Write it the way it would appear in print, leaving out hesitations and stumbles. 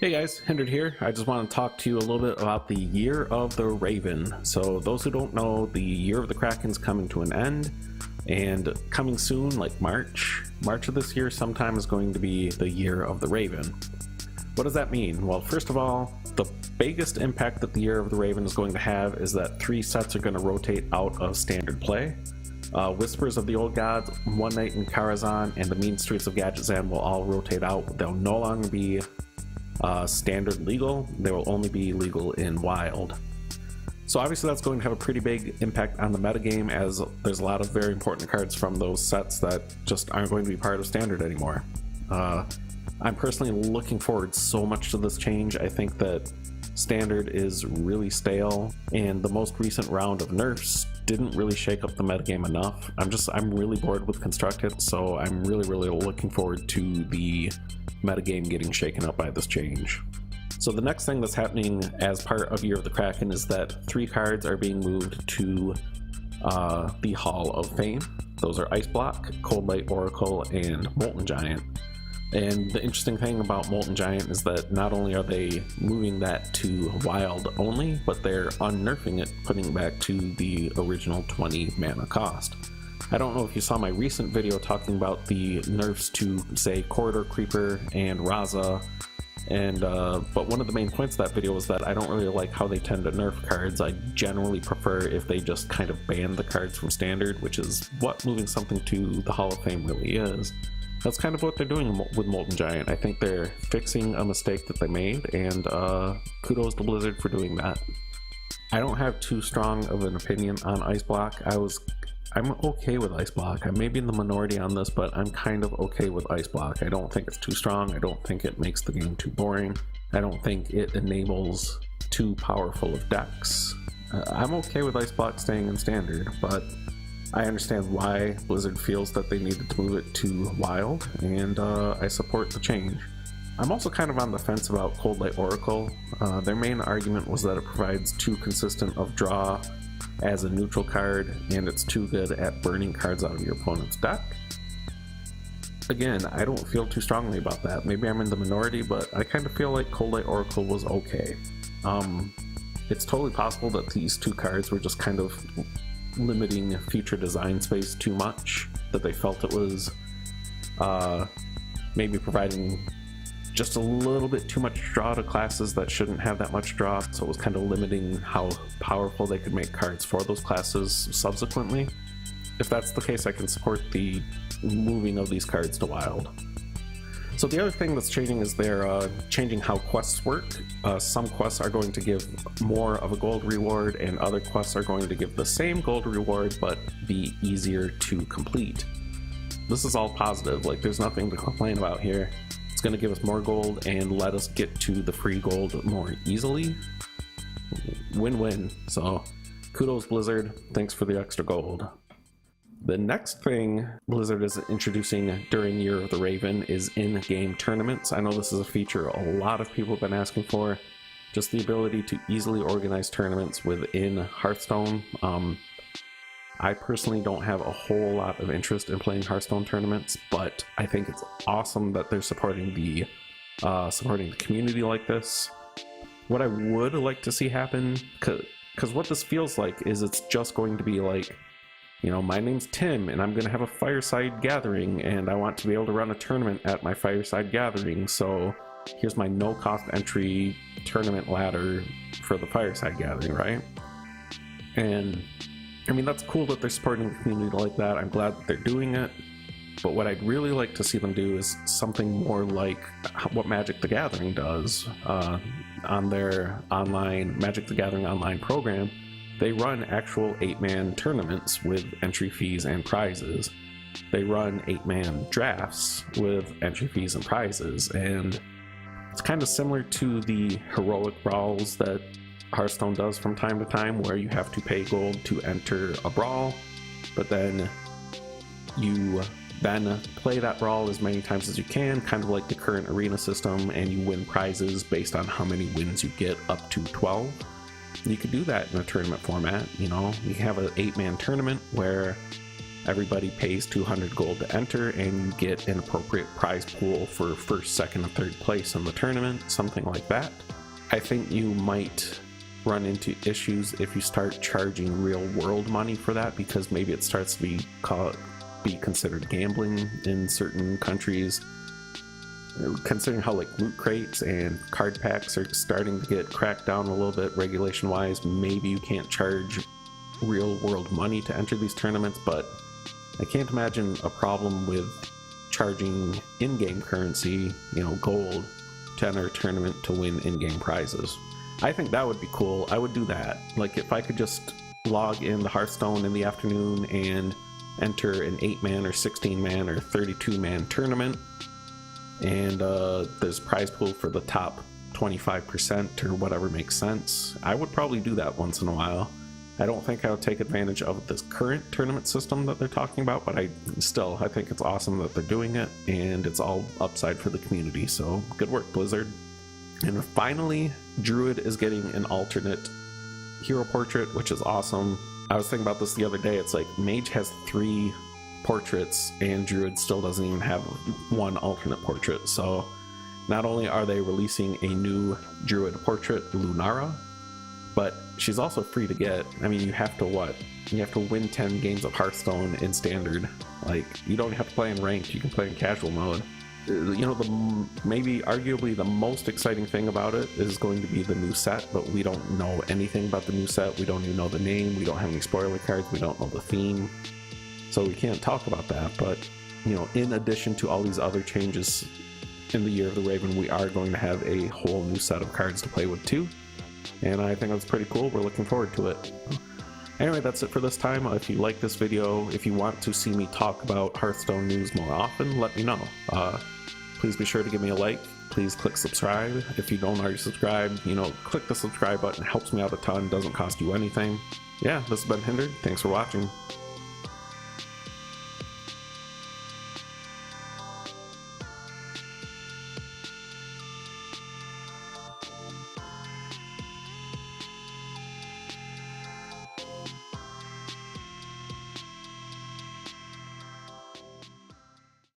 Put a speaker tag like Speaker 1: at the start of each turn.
Speaker 1: Hey guys, Hindered here. I just want to talk to you a little bit about the Year of the Raven. So those who don't know, the Year of the Kraken's coming to an end, and coming soon, like March of this year sometime, is going to be the Year of the Raven. What does that mean? Well, first of all, the biggest impact that the Year of the Raven is going to have is that 3 sets are going to rotate out of standard play. Whispers of the Old Gods, One Night in Karazhan, and the Mean Streets of Gadgetzan will all rotate out. They'll no longer be standard legal. They will only be legal in wild. So obviously that's going to have a pretty big impact on the metagame, as there's a lot of very important cards from those sets that just aren't going to be part of standard anymore. I'm personally looking forward so much to this change. I think that standard is really stale, and the most recent round of nerfs didn't really shake up the metagame enough. I'm really bored with constructed, so I'm really looking forward to the metagame getting shaken up by this change. So the next thing that's happening as part of Year of the Kraken is that 3 cards are being moved to the Hall of Fame. Those are Ice Block, Coldlight Oracle, and Molten Giant. And the interesting thing about Molten Giant is that not only are they moving that to wild only, but they're unnerfing it, putting it back to the original 20 mana cost. I don't know if you saw my recent video talking about the nerfs to, say, Corridor Creeper and Raza, and but one of the main points of that video was that I don't really like how they tend to nerf cards. I generally prefer if they just kind of ban the cards from standard, which is what moving something to the Hall of Fame really is. That's kind of what they're doing with Molten Giant. I think they're fixing a mistake that they made, and kudos to Blizzard for doing that. I don't have too strong of an opinion on Ice Block. I'm okay with Ice Block. I may be in the minority on this, but I'm kind of okay with Ice Block. I don't think it's too strong. I don't think it makes the game too boring. I don't think it enables too powerful of decks. I'm okay with Ice Block staying in standard, but I understand why Blizzard feels that they needed to move it to wild, and I support the change. I'm also kind of on the fence about Coldlight Oracle. Their main argument was that it provides too consistent of draw as a neutral card, and it's too good at burning cards out of your opponent's deck. Again, I don't feel too strongly about that. Maybe I'm in the minority, but I kind of feel like Coldlight Oracle was okay. It's totally possible that these 2 cards were just kind of limiting future design space too much, that they felt it was maybe providing just a little bit too much draw to classes that shouldn't have that much draw, so it was kind of limiting how powerful they could make cards for those classes subsequently. If that's the case, I can support the moving of these cards to wild. So the other thing that's changing is they're changing how quests work. Some quests are going to give more of a gold reward, and other quests are going to give the same gold reward but be easier to complete. This is all positive, like there's nothing to complain about here. It's going to give us more gold and let us get to the free gold more easily. Win-win. So kudos Blizzard, thanks for the extra gold. The next thing Blizzard is introducing during Year of the Raven is in-game tournaments. I know this is a feature a lot of people have been asking for, just the ability to easily organize tournaments within Hearthstone. I personally don't have a whole lot of interest in playing Hearthstone tournaments, but I think it's awesome that they're supporting the community like this. What I would like to see happen, because what this feels like is it's just going to be like, you know, my name's Tim and I'm going to have a fireside gathering and I want to be able to run a tournament at my fireside gathering, so here's my no-cost entry tournament ladder for the fireside gathering, right? And I mean, that's cool that they're supporting the community like that. I'm glad that they're doing it. But what I'd really like to see them do is something more like what Magic the Gathering does on their online Magic the Gathering online program. They run actual 8-man tournaments with entry fees and prizes. They run 8-man drafts with entry fees and prizes. And it's kind of similar to the heroic brawls that Hearthstone does from time to time, where you have to pay gold to enter a brawl, but then you play that brawl as many times as you can, kind of like the current arena system, and you win prizes based on how many wins you get, up to 12. You could do that in a tournament format. You know, you have an 8-man tournament where everybody pays 200 gold to enter, and you get an appropriate prize pool for first, second, and third place in the tournament, something like that. I think you might run into issues if you start charging real world money for that, because maybe it starts to be considered gambling in certain countries. Considering how like loot crates and card packs are starting to get cracked down a little bit regulation wise, maybe you can't charge real world money to enter these tournaments, but I can't imagine a problem with charging in-game currency, you know, gold, to enter a tournament to win in-game prizes. I think that would be cool. I would do that. Like if I could just log in the Hearthstone in the afternoon and enter an 8-man or 16-man or 32-man tournament, and there's prize pool for the top 25% or whatever makes sense. I would probably do that once in a while. I don't think I would take advantage of this current tournament system that they're talking about, but I think it's awesome that they're doing it, and it's all upside for the community, so good work, Blizzard. And finally, Druid is getting an alternate hero portrait, which is awesome. I was thinking about this the other day. It's like Mage has 3 portraits and Druid still doesn't even have 1 alternate portrait. So not only are they releasing a new Druid portrait, Lunara, but she's also free to get. I mean, you have to win 10 games of Hearthstone in standard. Like, you don't have to play in ranked, you can play in casual mode. You know, maybe arguably the most exciting thing about it is going to be the new set, but we don't know anything about the new set. We don't even know the name, we don't have any spoiler cards, we don't know the theme, so we can't talk about that. But you know, in addition to all these other changes in the Year of the Raven, we are going to have a whole new set of cards to play with too, and I think that's pretty cool. We're looking forward to it. Anyway, that's it for this time. If you like this video, if you want to see me talk about Hearthstone news more often, let me know. Please be sure to give me a like. Please click subscribe. If you don't already subscribe, you know, click the subscribe button. It helps me out a ton, doesn't cost you anything. Yeah, this has been Hindered. Thanks for watching.